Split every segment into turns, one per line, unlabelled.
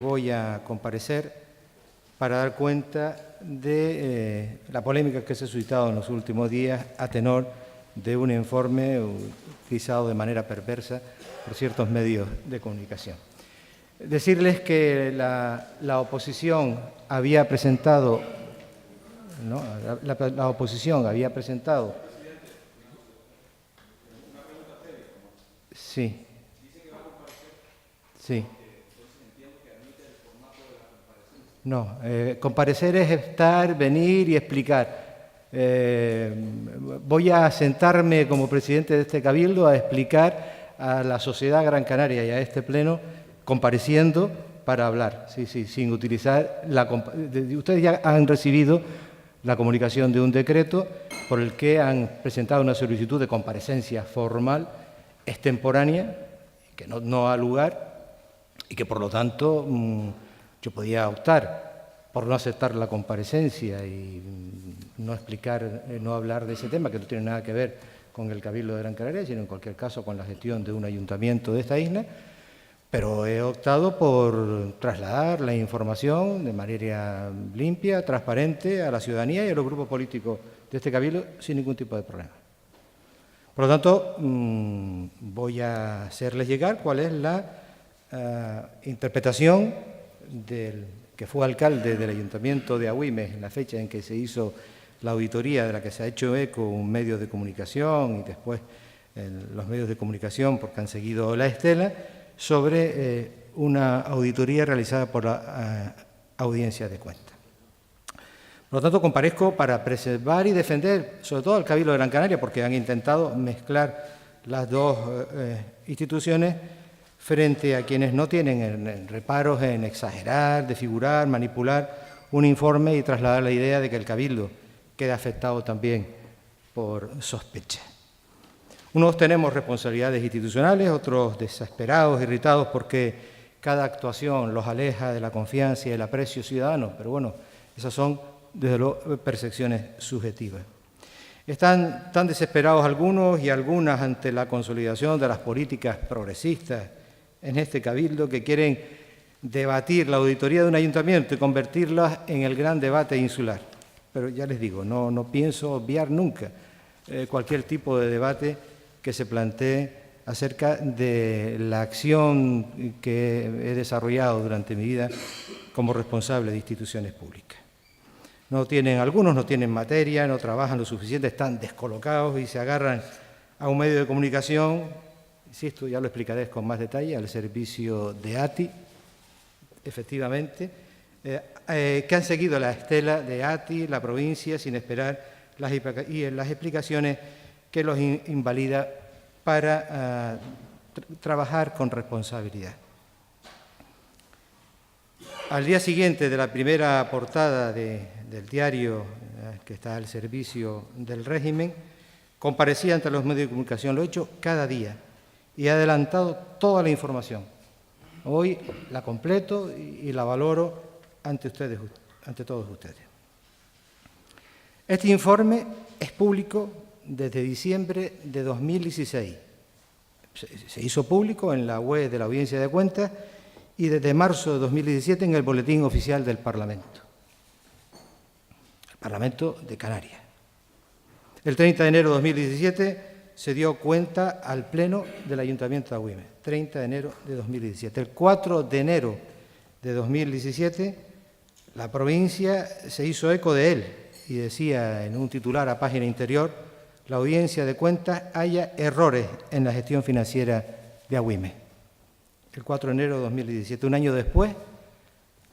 Voy a comparecer para dar cuenta de la polémica que se ha suscitado en los últimos días a tenor de un informe utilizado de manera perversa por ciertos medios de comunicación. Decirles que la oposición había presentado, ¿no? La oposición había presentado. Sí. Sí. No, comparecer es estar, venir y explicar. Voy a sentarme como presidente de este cabildo a explicar a la sociedad Gran Canaria y a este pleno compareciendo para hablar, sí, sin utilizar ustedes ya han recibido la comunicación de un decreto por el que han presentado una solicitud de comparecencia formal extemporánea que no ha lugar y que por lo tanto yo podía optar por no aceptar la comparecencia y no hablar de ese tema, que no tiene nada que ver con el Cabildo de Gran Canaria, sino en cualquier caso con la gestión de un ayuntamiento de esta isla, pero he optado por trasladar la información de manera limpia, transparente a la ciudadanía y a los grupos políticos de este Cabildo sin ningún tipo de problema. Por lo tanto, voy a hacerles llegar cuál es la interpretación del que fue alcalde del Ayuntamiento de Agüimes en la fecha en que se hizo la auditoría de la que se ha hecho eco un medio de comunicación y después los medios de comunicación porque han seguido la estela sobre una auditoría realizada por la Audiencia de Cuentas. Por lo tanto, comparezco para preservar y defender, sobre todo al Cabildo de Gran Canaria, porque han intentado mezclar las dos instituciones frente a quienes no tienen reparos en exagerar, desfigurar, manipular un informe y trasladar la idea de que el Cabildo queda afectado también por sospecha. Unos tenemos responsabilidades institucionales, otros desesperados, irritados porque cada actuación los aleja de la confianza y el aprecio ciudadano, pero bueno, esas son desde luego percepciones subjetivas. Están tan desesperados algunos y algunas ante la consolidación de las políticas progresistas en este Cabildo que quieren debatir la auditoría de un ayuntamiento y convertirla en el gran debate insular. Pero ya les digo, no pienso obviar nunca cualquier tipo de debate que se plantee acerca de la acción que he desarrollado durante mi vida como responsable de instituciones públicas. Algunos no tienen materia, no trabajan lo suficiente, están descolocados y se agarran a un medio de comunicación, insisto, ya lo explicaré con más detalle, al servicio de ATI, efectivamente, que han seguido la estela de ATI, la provincia, sin esperar las explicaciones que los invalida para trabajar con responsabilidad. Al día siguiente de la primera portada del diario que está al servicio del régimen, comparecía ante los medios de comunicación, lo he hecho cada día y he adelantado toda la información. Hoy la completo y la valoro ante todos ustedes. Este informe es público desde diciembre de 2016. Se hizo público en la web de la Audiencia de Cuentas y desde marzo de 2017 en el Boletín Oficial del Parlamento. El Parlamento de Canarias. El 30 de enero de 2017 se dio cuenta al Pleno del Ayuntamiento de Agüimes. 30 de enero de 2017. El 4 de enero de 2017 la provincia se hizo eco de él y decía en un titular a página interior: la Audiencia de Cuentas halla errores en la gestión financiera de Agüimes. El 4 de enero de 2017, un año después,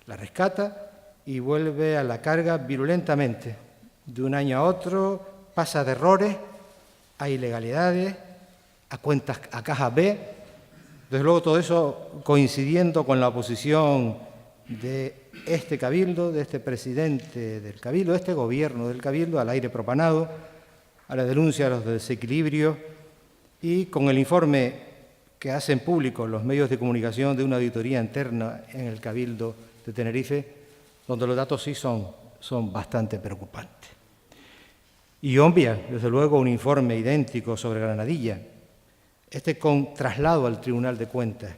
la rescata y vuelve a la carga virulentamente. De un año a otro pasa de errores a ilegalidades, a cuentas, a cajas B. Desde luego todo eso coincidiendo con la oposición de este Cabildo, de este presidente del Cabildo, de este gobierno del Cabildo, al aire propanado, a la denuncia de los desequilibrios y con el informe que hacen público los medios de comunicación de una auditoría interna en el Cabildo de Tenerife, donde los datos sí son bastante preocupantes. Y obvia, desde luego, un informe idéntico sobre Granadilla, con traslado al Tribunal de Cuentas,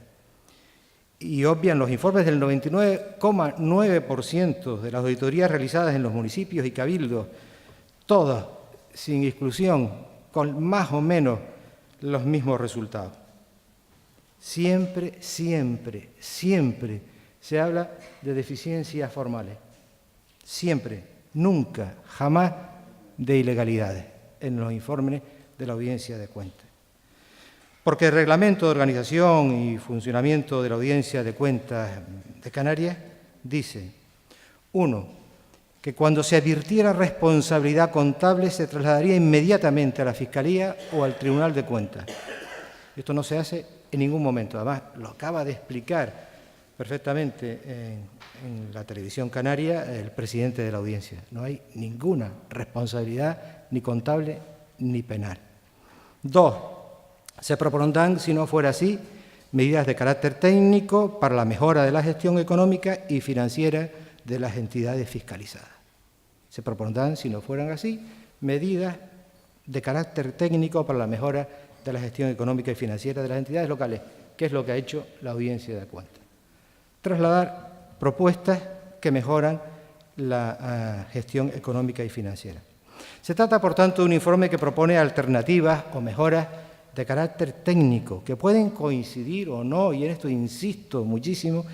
y obvian los informes del 99,9% de las auditorías realizadas en los municipios y cabildos, todas, sin exclusión, con más o menos los mismos resultados. Siempre, siempre, siempre se habla de deficiencias formales. Siempre, nunca, jamás de ilegalidades en los informes de la audiencia de cuentas. Porque el reglamento de organización y funcionamiento de la audiencia de cuentas de Canarias dice, 1, que cuando se advirtiera responsabilidad contable se trasladaría inmediatamente a la Fiscalía o al Tribunal de Cuentas. Esto no se hace en ningún momento. Además, lo acaba de explicar perfectamente en la televisión canaria el presidente de la audiencia. No hay ninguna responsabilidad ni contable ni penal. 2, se propondrán, si no fuera así, medidas de carácter técnico para la mejora de la gestión económica y financiera de las entidades fiscalizadas. Se propondrán, si no fueran así, medidas de carácter técnico para la mejora de la gestión económica y financiera de las entidades locales, que es lo que ha hecho la audiencia de cuentas. Trasladar propuestas que mejoran la gestión económica y financiera. Se trata, por tanto, de un informe que propone alternativas o mejoras de carácter técnico, que pueden coincidir o no, y en esto insisto muchísimo,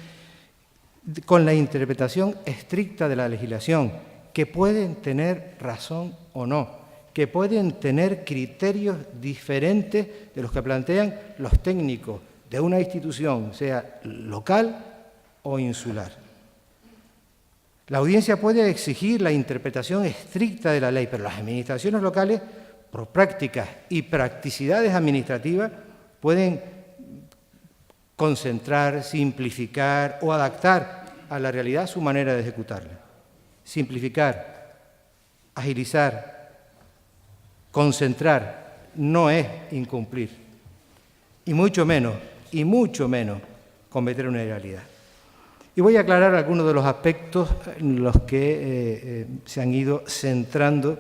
con la interpretación estricta de la legislación, que pueden tener razón o no, que pueden tener criterios diferentes de los que plantean los técnicos de una institución, sea local o insular. La audiencia puede exigir la interpretación estricta de la ley, pero las administraciones locales, por prácticas y practicidades administrativas, pueden concentrar, simplificar o adaptar a la realidad su manera de ejecutarla. Simplificar, agilizar, concentrar no es incumplir, y mucho menos cometer una ilegalidad. Y voy a aclarar algunos de los aspectos en los que se han ido centrando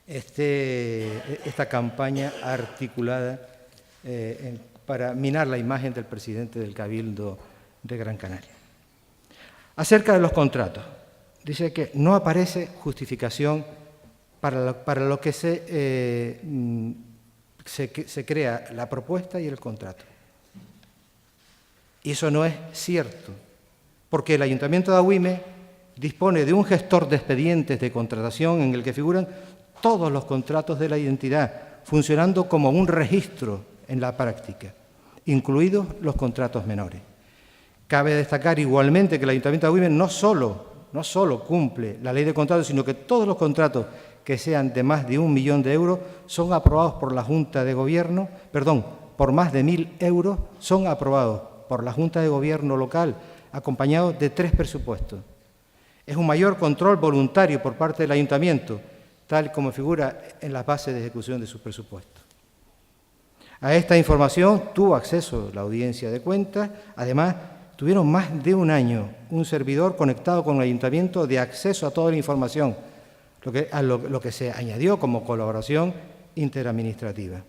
esta campaña articulada para minar la imagen del presidente del Cabildo de Gran Canaria. Acerca de los contratos, dice que no aparece justificación para lo que se crea la propuesta y el contrato. Y eso no es cierto, porque el Ayuntamiento de Agüime dispone de un gestor de expedientes de contratación en el que figuran todos los contratos de la entidad, funcionando como un registro en la práctica, incluidos los contratos menores. Cabe destacar igualmente que el Ayuntamiento de Agüime no solo cumple la ley de contratos, sino que todos los contratos que sean de más de 1 millón de euros son aprobados por la Junta de Gobierno, por más de 1.000 euros son aprobados por la Junta de Gobierno local, acompañados de 3 presupuestos. Es un mayor control voluntario por parte del Ayuntamiento, tal como figura en las bases de ejecución de sus presupuestos. A esta información tuvo acceso la audiencia de cuentas. Además, tuvieron más de un año un servidor conectado con el Ayuntamiento de acceso a toda la información, lo que se añadió como colaboración interadministrativa.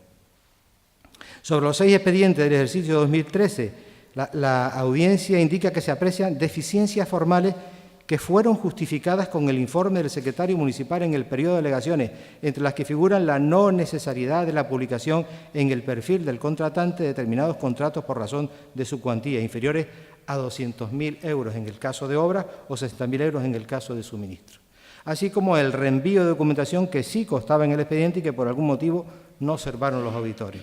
Sobre los 6 expedientes del ejercicio 2013, la audiencia indica que se aprecian deficiencias formales que fueron justificadas con el informe del secretario municipal en el periodo de alegaciones, entre las que figuran la no necesariedad de la publicación en el perfil del contratante de determinados contratos por razón de su cuantía, inferiores a 200.000 euros en el caso de obras o 60.000 euros en el caso de suministro, así como el reenvío de documentación que sí constaba en el expediente y que por algún motivo no observaron los auditores.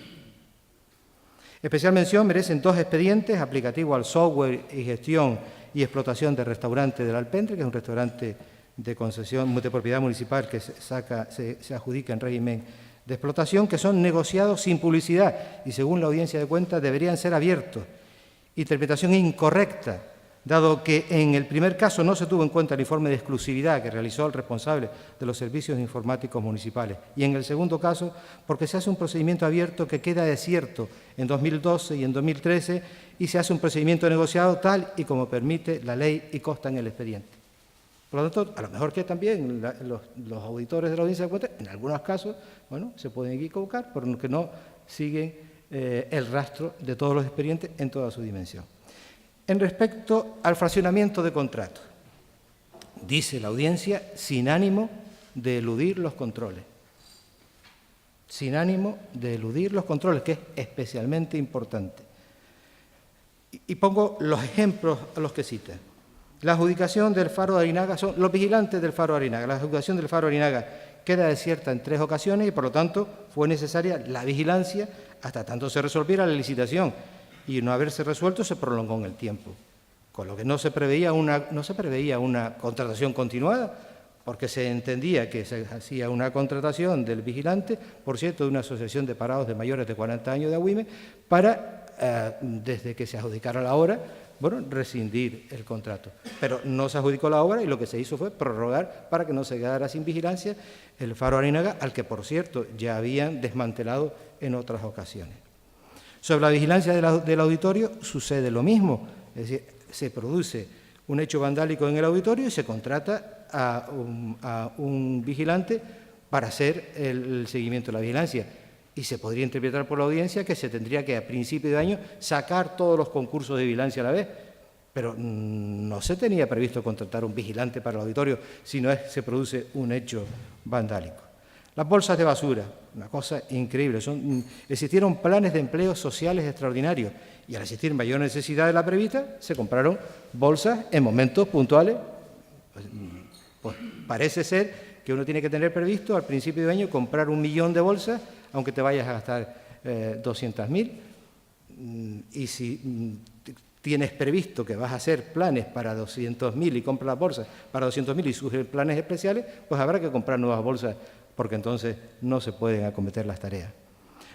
Especial mención merecen 2 expedientes aplicativos al software y gestión y explotación del restaurante del Alpendre, que es un restaurante de concesión de propiedad municipal que se adjudica en régimen de explotación, que son negociados sin publicidad y, según la audiencia de cuentas, deberían ser abiertos. Interpretación incorrecta, dado que en el primer caso no se tuvo en cuenta el informe de exclusividad que realizó el responsable de los servicios informáticos municipales, y en el segundo caso porque se hace un procedimiento abierto que queda desierto en 2012 y en 2013 y se hace un procedimiento negociado tal y como permite la ley y consta en el expediente. Por lo tanto, a lo mejor que también los auditores de la audiencia de cuentas, en algunos casos, se pueden equivocar porque no siguen el rastro de todos los expedientes en toda su dimensión. En respecto al fraccionamiento de contratos, dice la audiencia, sin ánimo de eludir los controles. Sin ánimo de eludir los controles, que es especialmente importante. Y pongo los ejemplos a los que cita. La adjudicación del Faro de Arinaga son los vigilantes del Faro de Arinaga. La adjudicación del Faro de Arinaga queda desierta en 3 ocasiones y, por lo tanto, fue necesaria la vigilancia hasta tanto se resolviera la licitación. Y no haberse resuelto se prolongó en el tiempo. Con lo que no se preveía una contratación continuada, porque se entendía que se hacía una contratación del vigilante, por cierto, de una asociación de parados de mayores de 40 años de Agüime, para, desde que se adjudicara la obra, bueno, rescindir el contrato. Pero no se adjudicó la obra y lo que se hizo fue prorrogar para que no se quedara sin vigilancia el Faro Arinaga, al que, por cierto, ya habían desmantelado en otras ocasiones. Sobre la vigilancia del auditorio sucede lo mismo, es decir, se produce un hecho vandálico en el auditorio y se contrata a un vigilante para hacer el seguimiento de la vigilancia. Y se podría interpretar por la audiencia que se tendría que, a principio de año, sacar todos los concursos de vigilancia a la vez. Pero no se tenía previsto contratar un vigilante para el auditorio si no se produce un hecho vandálico. Las bolsas de basura, una cosa increíble. Existieron planes de empleo sociales extraordinarios y al existir mayor necesidad de la prevista, se compraron bolsas en momentos puntuales. Pues parece ser que uno tiene que tener previsto al principio de año comprar 1 millón de bolsas, aunque te vayas a gastar 200.000. Y si tienes previsto que vas a hacer planes para 200.000 y compras las bolsas para 200.000 y surgen planes especiales, pues habrá que comprar nuevas bolsas, porque entonces no se pueden acometer las tareas.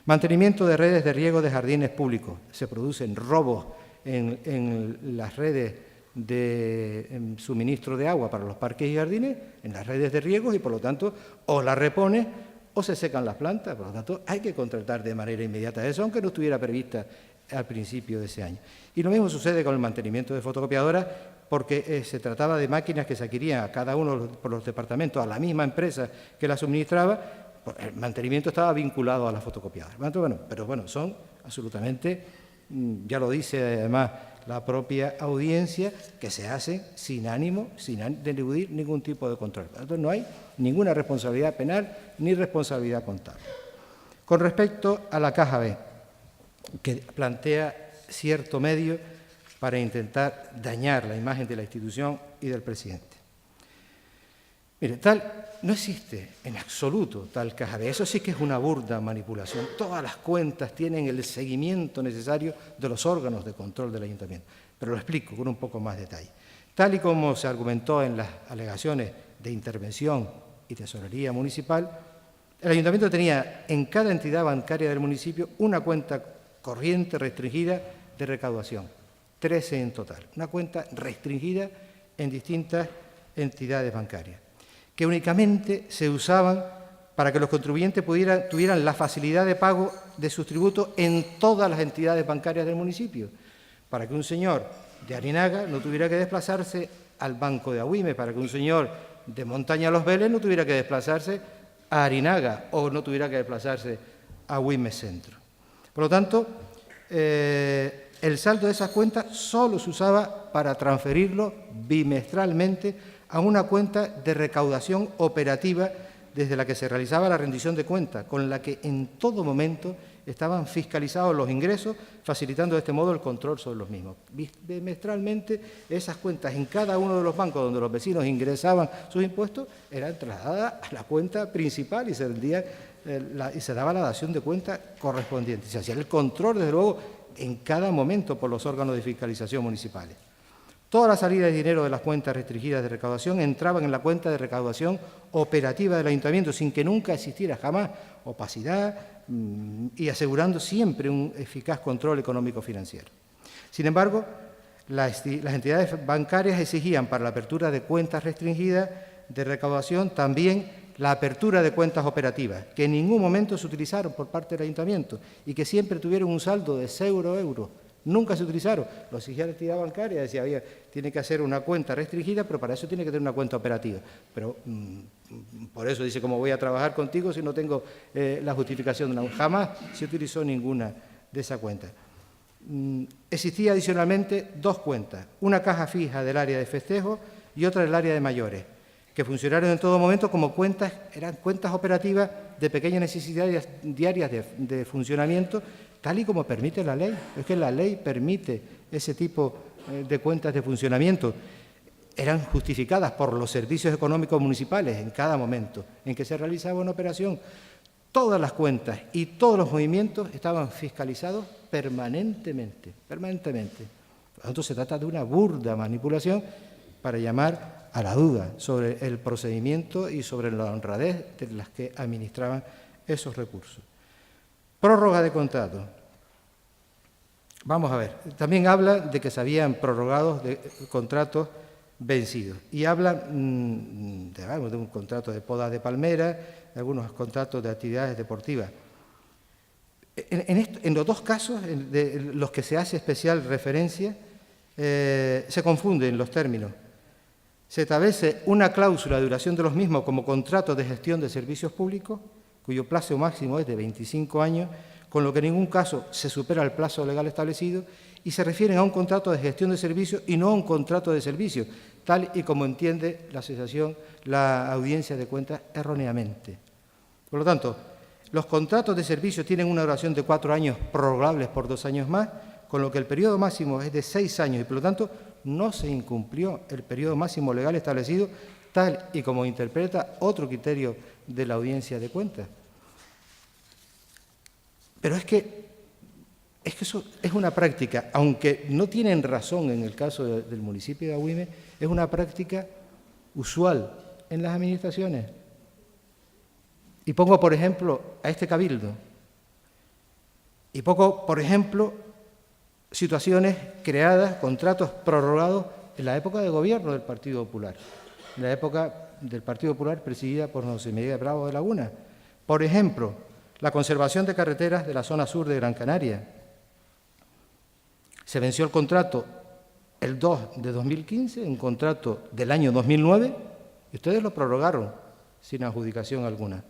Mantenimiento de redes de riego de jardines públicos. Se producen robos en las redes de suministro de agua para los parques y jardines, en las redes de riego, y por lo tanto o las repones o se secan las plantas. Por lo tanto, hay que contratar de manera inmediata eso, aunque no estuviera prevista al principio de ese año. Y lo mismo sucede con el mantenimiento de fotocopiadoras, porque se trataba de máquinas que se adquirían a cada uno por los departamentos, a la misma empresa que las suministraba. El mantenimiento estaba vinculado a las fotocopiadoras. Pero bueno, son absolutamente, ya lo dice además la propia audiencia, que se hacen sin ánimo de eludir ningún tipo de control. Entonces no hay ninguna responsabilidad penal ni responsabilidad contable. Con respecto a la Caja B, que plantea cierto medio para intentar dañar la imagen de la institución y del presidente. Mire, no existe en absoluto tal Caja B. Eso sí que es una burda manipulación. Todas las cuentas tienen el seguimiento necesario de los órganos de control del ayuntamiento. Pero lo explico con un poco más detalle. Tal y como se argumentó en las alegaciones de intervención y tesorería municipal, el ayuntamiento tenía en cada entidad bancaria del municipio una cuenta corriente restringida de recaudación, 13 en total. Una cuenta restringida en distintas entidades bancarias, que únicamente se usaban para que los contribuyentes tuvieran la facilidad de pago de sus tributos en todas las entidades bancarias del municipio, para que un señor de Arinaga no tuviera que desplazarse al Banco de Agüime, para que un señor de Montaña Los Vélez no tuviera que desplazarse a Arinaga o no tuviera que desplazarse a Agüime Centro. Por lo tanto, el saldo de esas cuentas solo se usaba para transferirlo bimestralmente a una cuenta de recaudación operativa desde la que se realizaba la rendición de cuentas, con la que en todo momento estaban fiscalizados los ingresos, facilitando de este modo el control sobre los mismos. Bimestralmente, esas cuentas en cada uno de los bancos donde los vecinos ingresaban sus impuestos eran trasladadas a la cuenta principal y se daba la dación de cuenta correspondiente. Se hacía el control, desde luego, en cada momento por los órganos de fiscalización municipales. Toda la salida de dinero de las cuentas restringidas de recaudación entraban en la cuenta de recaudación operativa del ayuntamiento, sin que nunca existiera jamás opacidad y asegurando siempre un eficaz control económico-financiero. Sin embargo, las entidades bancarias exigían para la apertura de cuentas restringidas de recaudación también la apertura de cuentas operativas, que en ningún momento se utilizaron por parte del ayuntamiento y que siempre tuvieron un saldo de 0 euros. Nunca se utilizaron. Lo exigía la entidad bancaria, decía, tiene que hacer una cuenta restringida, pero para eso tiene que tener una cuenta operativa. Pero por eso dice, ¿cómo voy a trabajar contigo si no tengo la justificación de una? Jamás se utilizó ninguna de esas cuentas. existía adicionalmente dos cuentas, una caja fija del área de festejos y otra del área de mayores, que funcionaron en todo momento como cuentas, eran cuentas operativas de pequeñas necesidades diarias de funcionamiento, tal y como permite la ley. Es que la ley permite ese tipo de cuentas de funcionamiento. Eran justificadas por los servicios económicos municipales en cada momento en que se realizaba una operación. Todas las cuentas y todos los movimientos estaban fiscalizados permanentemente. Por lo tanto, se trata de una burda manipulación para llamar a la duda sobre el procedimiento y sobre la honradez de las que administraban esos recursos. Prórroga de contratos. Vamos a ver, también habla de que se habían prorrogado de contratos vencidos y habla de un contrato de poda de palmera, de algunos contratos de actividades deportivas. En los dos casos, de los que se hace especial referencia, se confunden los términos. Se establece una cláusula de duración de los mismos como contrato de gestión de servicios públicos, cuyo plazo máximo es de 25 años, con lo que en ningún caso se supera el plazo legal establecido, y se refieren a un contrato de gestión de servicios y no a un contrato de servicios, tal y como entiende la asociación, la audiencia de cuentas erróneamente. Por lo tanto, los contratos de servicios tienen una duración de 4 años prorrogables por 2 años más, con lo que el periodo máximo es de 6 años y, por lo tanto, no se incumplió el periodo máximo legal establecido, tal y como interpreta otro criterio de la audiencia de cuentas. Pero es que eso es una práctica, aunque no tienen razón en el caso del municipio de Agüime, es una práctica usual en las administraciones. Y pongo, por ejemplo, a este cabildo. Y pongo, por ejemplo, situaciones creadas, contratos prorrogados en la época de gobierno del Partido Popular, en la época del Partido Popular presidida por José Miguel Bravo de Laguna. Por ejemplo, la conservación de carreteras de la zona sur de Gran Canaria. Se venció el contrato el 2 de 2015, un contrato del año 2009, y ustedes lo prorrogaron sin adjudicación alguna.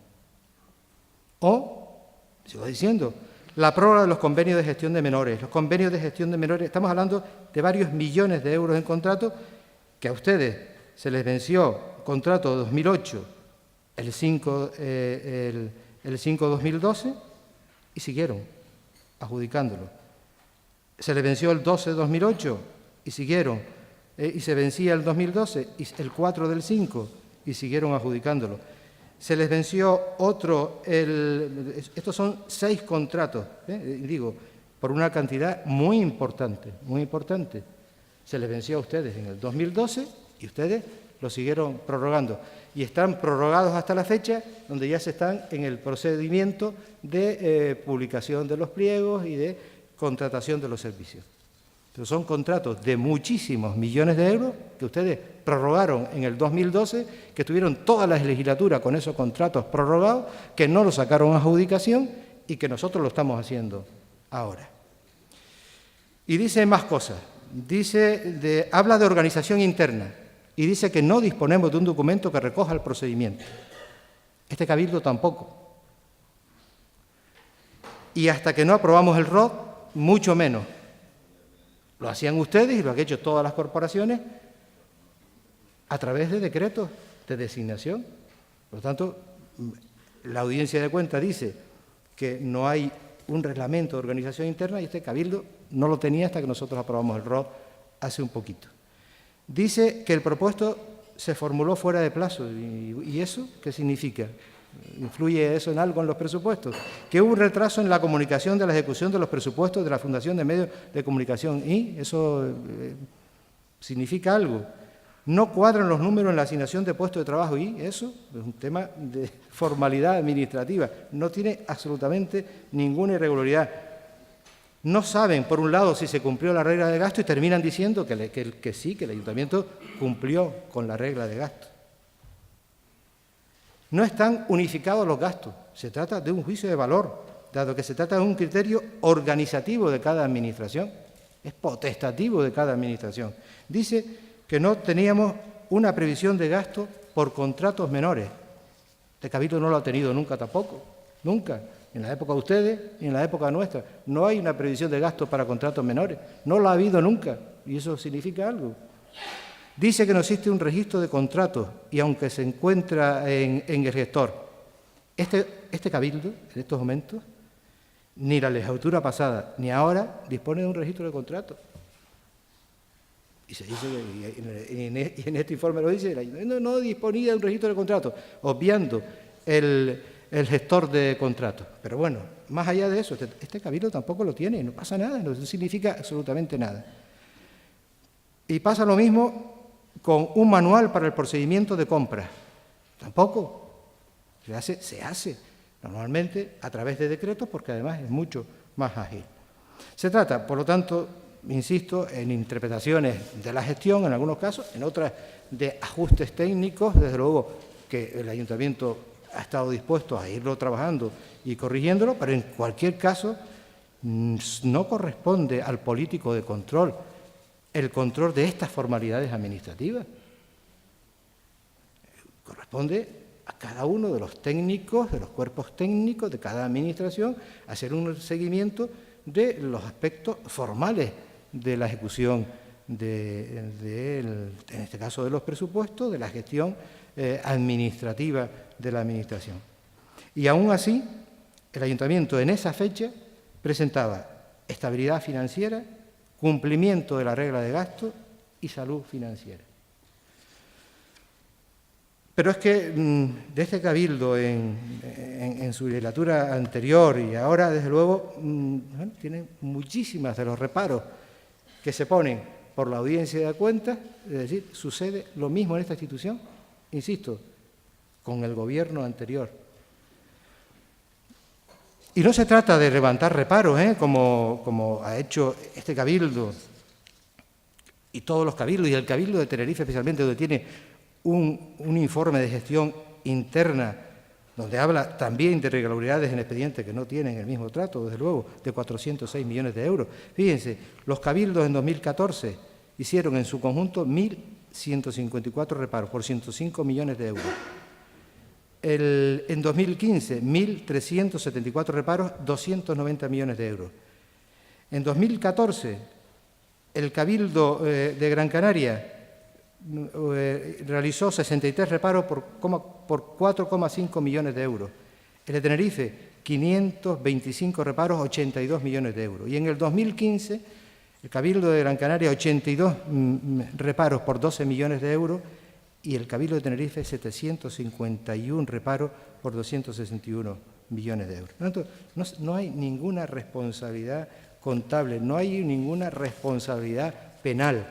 O, sigo diciendo, la prórroga de los convenios de gestión de menores. Los convenios de gestión de menores, estamos hablando de varios millones de euros en contrato que a ustedes se les venció contrato 2008, el 5 de 2012 y siguieron adjudicándolo. Se les venció el 12 de 2008 y siguieron, y se vencía el 2012 y el 4 del 5 y siguieron adjudicándolo. Se les venció otro, estos son 6 contratos, digo, por una cantidad muy importante, muy importante. Se les venció a ustedes en el 2012 y ustedes lo siguieron prorrogando. Y están prorrogados hasta la fecha, donde ya se están en el procedimiento de publicación de los pliegos y de contratación de los servicios. Pero son contratos de muchísimos millones de euros que ustedes prorrogaron en el 2012, que tuvieron toda la legislatura con esos contratos prorrogados, que no los sacaron a adjudicación y que nosotros lo estamos haciendo ahora. Y dice más cosas. Habla de organización interna y dice que no disponemos de un documento que recoja el procedimiento. Este cabildo tampoco. Y hasta que no aprobamos el ROC, mucho menos. Lo hacían ustedes y lo han hecho todas las corporaciones a través de decretos de designación. Por lo tanto, la audiencia de cuentas dice que no hay un reglamento de organización interna y este cabildo no lo tenía hasta que nosotros aprobamos el ROC hace un poquito. Dice que el propuesto se formuló fuera de plazo. ¿Y eso qué significa? ¿Influye eso en algo en los presupuestos? Que hubo un retraso en la comunicación de la ejecución de los presupuestos de la Fundación de Medios de Comunicación. ¿Y eso significa algo? No cuadran los números en la asignación de puestos de trabajo. ¿Y eso? Es un tema de formalidad administrativa. No tiene absolutamente ninguna irregularidad. No saben, por un lado, si se cumplió la regla de gasto y terminan diciendo que sí, que el ayuntamiento cumplió con la regla de gasto. No están unificados los gastos, se trata de un juicio de valor, dado que se trata de un criterio organizativo de cada administración, es potestativo de cada administración. Dice que no teníamos una previsión de gasto por contratos menores. Este cabildo no lo ha tenido nunca tampoco, nunca. en la época de ustedes y en la época nuestra. No hay una previsión de gasto para contratos menores. No la ha habido nunca, y eso significa algo. Dice que no existe un registro de contratos, y aunque se encuentra en el gestor, este cabildo, en estos momentos, ni la legislatura pasada, ni ahora, dispone de un registro de contratos. Y se dice, y en este informe lo dice, no disponía de un registro de contratos, obviando el gestor de contratos. Pero bueno, más allá de eso, este cabildo tampoco lo tiene, no pasa nada, no significa absolutamente nada. Y pasa lo mismo con un manual para el procedimiento de compra. Tampoco. Se hace normalmente a través de decretos, porque además es mucho más ágil. Se trata, por lo tanto, insisto, en interpretaciones de la gestión en algunos casos, en otras de ajustes técnicos, desde luego que el ayuntamiento ha estado dispuesto a irlo trabajando y corrigiéndolo, pero en cualquier caso no corresponde al político de control el control de estas formalidades administrativas. Corresponde a cada uno de los técnicos, de los cuerpos técnicos de cada administración, hacer un seguimiento de los aspectos formales de la ejecución, en este caso de los presupuestos, de la gestión administrativa de la administración. Y aún así, el ayuntamiento en esa fecha presentaba estabilidad financiera, cumplimiento de la regla de gasto y salud financiera. Pero es que de este cabildo en su legislatura anterior y ahora, desde luego, tienen muchísimas de los reparos que se ponen por la audiencia de cuentas, es decir, sucede lo mismo en esta institución, insisto, con el gobierno anterior. Y no se trata de levantar reparos, como ha hecho este cabildo y todos los cabildos, y el cabildo de Tenerife especialmente, donde tiene un informe de gestión interna, donde habla también de irregularidades en expedientes que no tienen el mismo trato, desde luego, de 406 millones de euros. Fíjense, los cabildos en 2014 hicieron en su conjunto 1.154 reparos por 105 millones de euros. En 2015, 1.374 reparos, 290 millones de euros. En 2014, el Cabildo de Gran Canaria realizó 63 reparos por 4,5 millones de euros. El de Tenerife, 525 reparos, 82 millones de euros. Y en el 2015, el Cabildo de Gran Canaria, 82 reparos por 12 millones de euros, y el Cabildo de Tenerife, 751 reparos por 261 millones de euros. Por lo tanto, no hay ninguna responsabilidad contable, no hay ninguna responsabilidad penal.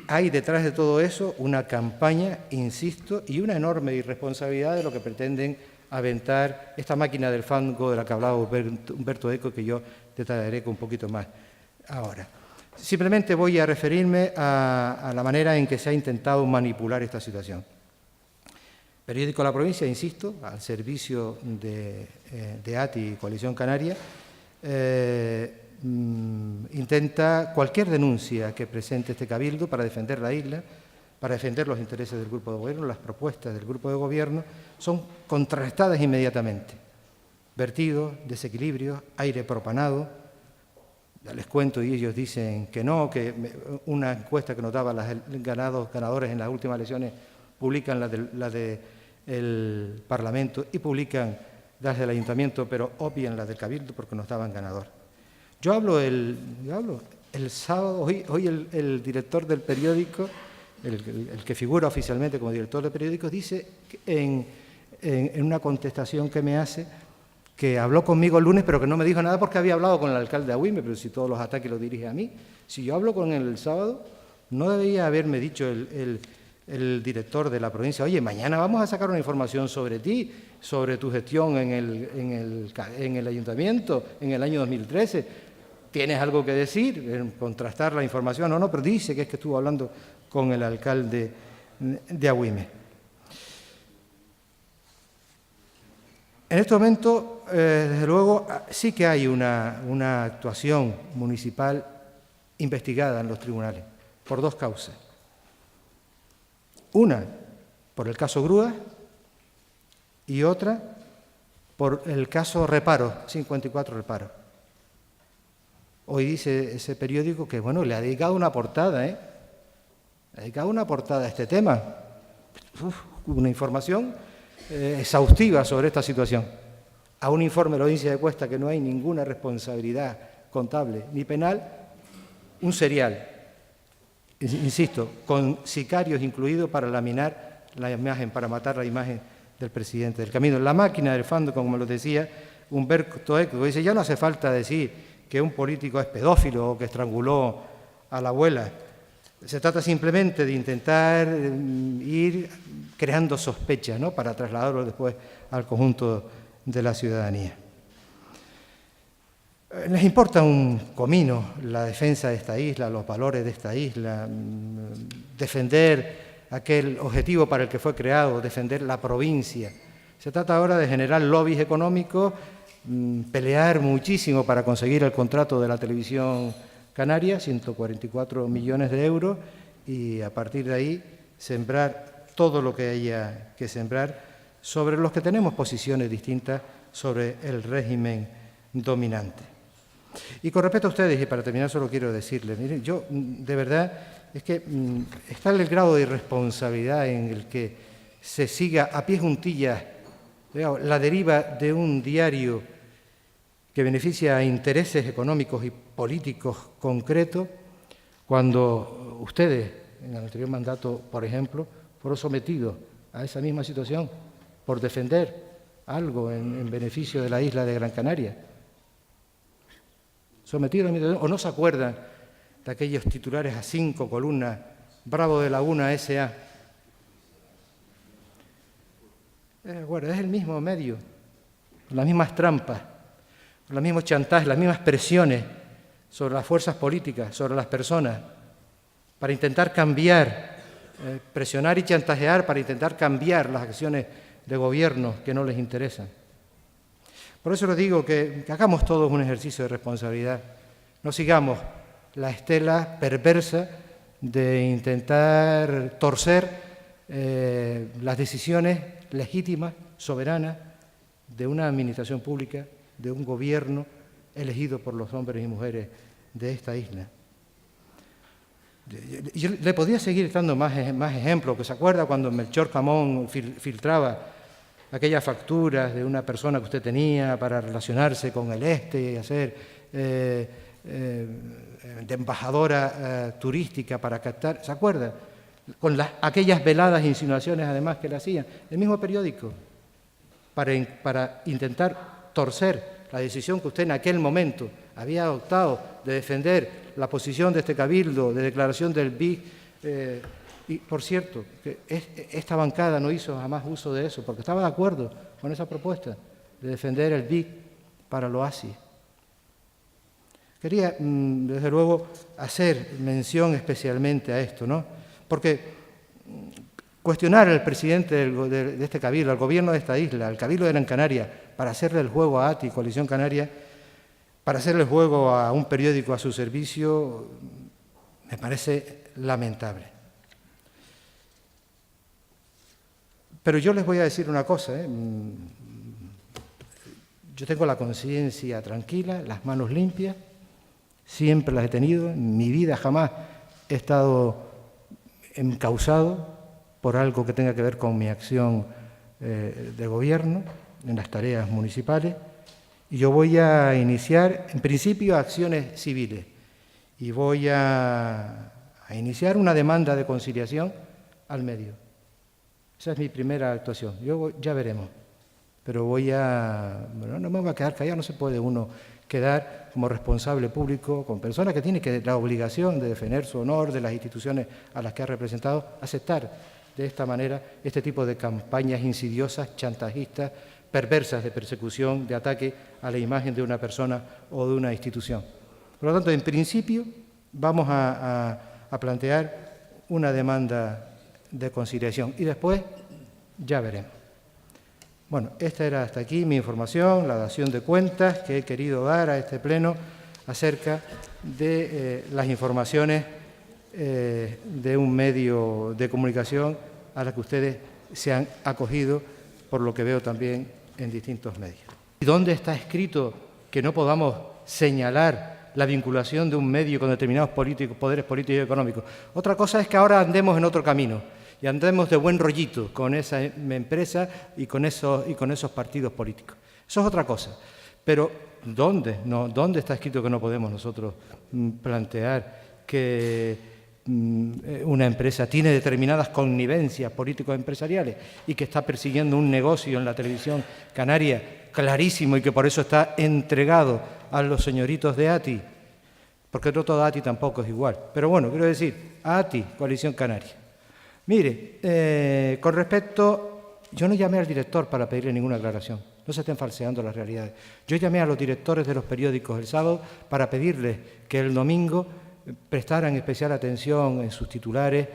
Hay detrás de todo eso una campaña, insisto, y una enorme irresponsabilidad de lo que pretenden aventar esta máquina del fango de la que hablaba Humberto Eco, que yo detallaré con un poquito más ahora. Simplemente voy a referirme a la manera en que se ha intentado manipular esta situación. Periódico La Provincia, insisto, al servicio de ATI y Coalición Canaria, intenta cualquier denuncia que presente este cabildo para defender la isla, para defender los intereses del grupo de gobierno. Las propuestas del grupo de gobierno son contrarrestadas inmediatamente. Vertidos, desequilibrios, aire propanado. Ya les cuento y ellos dicen que no, que una encuesta que nos daba los ganadores en las últimas elecciones publican la del Parlamento y publican las del Ayuntamiento, pero obvian las del Cabildo porque nos daban ganador. Yo hablo el sábado, hoy el director del periódico, el que figura oficialmente como director del periódico, dice en una contestación que me hace que habló conmigo el lunes, pero que no me dijo nada porque había hablado con el alcalde de Agüime, pero si todos los ataques los dirige a mí. Si yo hablo con él el sábado, no debería haberme dicho el director de la provincia, oye, mañana vamos a sacar una información sobre ti, sobre tu gestión en el ayuntamiento en el año 2013. ¿Tienes algo que decir? Contrastar la información o no, pero dice que es que estuvo hablando con el alcalde de Agüime. En este momento, desde luego, sí que hay una actuación municipal investigada en los tribunales, por dos causas. Una, por el caso Grúa, y otra, por el caso Reparo, 54 Reparo. Hoy dice ese periódico que, bueno, le ha dedicado una portada, Le ha dedicado una portada a este tema. Una información exhaustiva sobre esta situación. A un informe de la audiencia de Cuesta que no hay ninguna responsabilidad contable ni penal, un serial, insisto, con sicarios incluidos para laminar la imagen, para matar la imagen del presidente del Camino. La máquina del fando, como lo decía Humberto Eco, dice, ya no hace falta decir que un político es pedófilo o que estranguló a la abuela. Se trata simplemente de intentar ir creando sospechas, ¿no?, para trasladarlo después al conjunto de la ciudadanía. Les importa un comino la defensa de esta isla, los valores de esta isla, defender aquel objetivo para el que fue creado, defender la provincia. Se trata ahora de generar lobbies económicos, pelear muchísimo para conseguir el contrato de la televisión canaria, 144 millones de euros, y a partir de ahí sembrar todo lo que haya que sembrar sobre los que tenemos posiciones distintas sobre el régimen dominante. Y con respecto a ustedes, y para terminar solo quiero decirles, miren, yo de verdad es que está el grado de irresponsabilidad en el que se siga a pie juntillas, digamos, la deriva de un diario que beneficia a intereses económicos y políticos concretos, cuando ustedes, en el anterior mandato, por ejemplo, fueron sometidos a esa misma situación por defender algo en beneficio de la isla de Gran Canaria. Sometidos a la misma, o no se acuerdan de aquellos titulares a 5 columnas, Bravo de Laguna S.A. Bueno, es el mismo medio, las mismas trampas, los mismos chantajes, las mismas presiones sobre las fuerzas políticas, sobre las personas, para intentar cambiar, presionar y chantajear para intentar cambiar las acciones de gobierno que no les interesan. Por eso les digo que hagamos todos un ejercicio de responsabilidad, no sigamos la estela perversa de intentar torcer las decisiones legítimas, soberanas, de una administración pública, de un gobierno elegido por los hombres y mujeres de esta isla. Yo le podría seguir dando más ejemplos, que se acuerda cuando Melchor Camón filtraba aquellas facturas de una persona que usted tenía para relacionarse con el este y hacer de embajadora turística para captar, ¿se acuerda? Con aquellas veladas insinuaciones además que le hacían, el mismo periódico, para intentar torcer la decisión que usted en aquel momento había adoptado de defender la posición de este cabildo, de declaración del BIC. Y, por cierto, que esta bancada no hizo jamás uso de eso, porque estaba de acuerdo con esa propuesta de defender el BIC para el oasis. Quería, desde luego, hacer mención especialmente a esto, ¿no? Porque cuestionar al presidente de este cabildo, al gobierno de esta isla, al cabildo de Gran Canaria, para hacerle el juego a ATI, Coalición Canaria, para hacerle el juego a un periódico a su servicio, me parece lamentable. Pero yo les voy a decir una cosa, Yo tengo la conciencia tranquila, las manos limpias, siempre las he tenido, en mi vida jamás he estado encausado por algo que tenga que ver con mi acción de gobierno en las tareas municipales, y yo voy a iniciar, en principio, acciones civiles, y voy a iniciar una demanda de conciliación al medio. Esa es mi primera actuación. Ya veremos. Pero bueno, no me voy a quedar callado, no se puede uno quedar como responsable público con personas que tienen la obligación de defender su honor, de las instituciones a las que ha representado, aceptar de esta manera este tipo de campañas insidiosas, chantajistas, perversas de persecución, de ataque a la imagen de una persona o de una institución. Por lo tanto, en principio, vamos a plantear una demanda de conciliación y después ya veremos. Bueno, esta era hasta aquí mi información, la dación de cuentas que he querido dar a este pleno acerca de las informaciones de un medio de comunicación a la que ustedes se han acogido, por lo que veo también en distintos medios. ¿Y dónde está escrito que no podamos señalar la vinculación de un medio con determinados poderes políticos y económicos? Otra cosa es que ahora andemos en otro camino y andemos de buen rollito con esa empresa y con esos partidos políticos. Eso es otra cosa. Pero ¿dónde está escrito que no podemos nosotros plantear que una empresa tiene determinadas connivencias político-empresariales y que está persiguiendo un negocio en la televisión canaria clarísimo y que por eso está entregado a los señoritos de ATI? Porque no todo ATI tampoco es igual. Pero bueno, quiero decir, ATI, Coalición Canaria. Mire, con respecto, yo no llamé al director para pedirle ninguna aclaración. No se estén falseando las realidades. Yo llamé a los directores de los periódicos el sábado para pedirles que el domingo prestaran especial atención en sus titulares,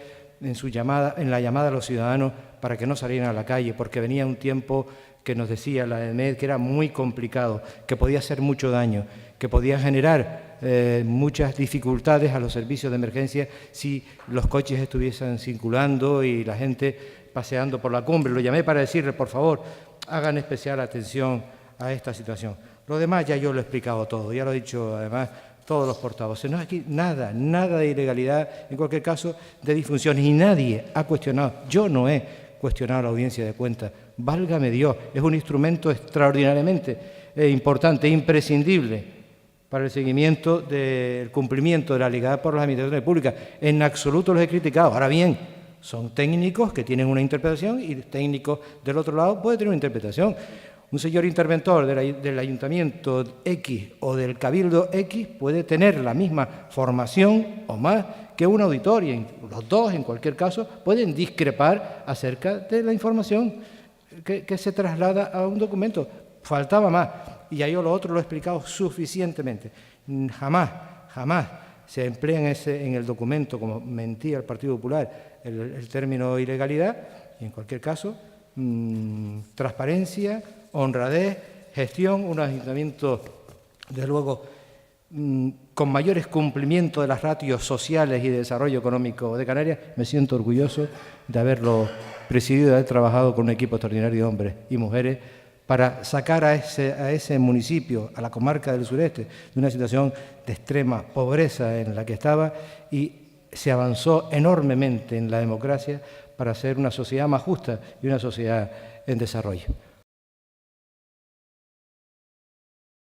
en la llamada a los ciudadanos para que no salieran a la calle, porque venía un tiempo que nos decía la EMED que era muy complicado, que podía hacer mucho daño, que podía generar muchas dificultades a los servicios de emergencia si los coches estuviesen circulando y la gente paseando por la cumbre. Lo llamé para decirle, por favor, hagan especial atención a esta situación. Lo demás ya yo lo he explicado todo, ya lo he dicho además todos los portavoces. No hay aquí nada de ilegalidad, en cualquier caso de disfunciones, y nadie ha cuestionado, yo no he cuestionado la audiencia de cuentas. Válgame Dios, es un instrumento extraordinariamente importante, imprescindible para el seguimiento del cumplimiento de la legalidad por las administraciones públicas. En absoluto los he criticado. Ahora bien, son técnicos que tienen una interpretación y técnicos del otro lado pueden tener una interpretación. Un señor interventor del Ayuntamiento X o del Cabildo X puede tener la misma formación o más que un auditor y los dos, en cualquier caso, pueden discrepar acerca de la información que se traslada a un documento. Faltaba más. Y ya yo lo otro lo he explicado suficientemente. Jamás se emplea en el documento, como mentía el Partido Popular, el término ilegalidad. Y en cualquier caso, transparencia, honradez, gestión, un ayuntamiento, desde luego, con mayores cumplimientos de las ratios sociales y de desarrollo económico de Canarias. Me siento orgulloso de haberlo presidido, de haber trabajado con un equipo extraordinario de hombres y mujeres para sacar a ese municipio, a la comarca del sureste, de una situación de extrema pobreza en la que estaba, y se avanzó enormemente en la democracia para ser una sociedad más justa y una sociedad en desarrollo.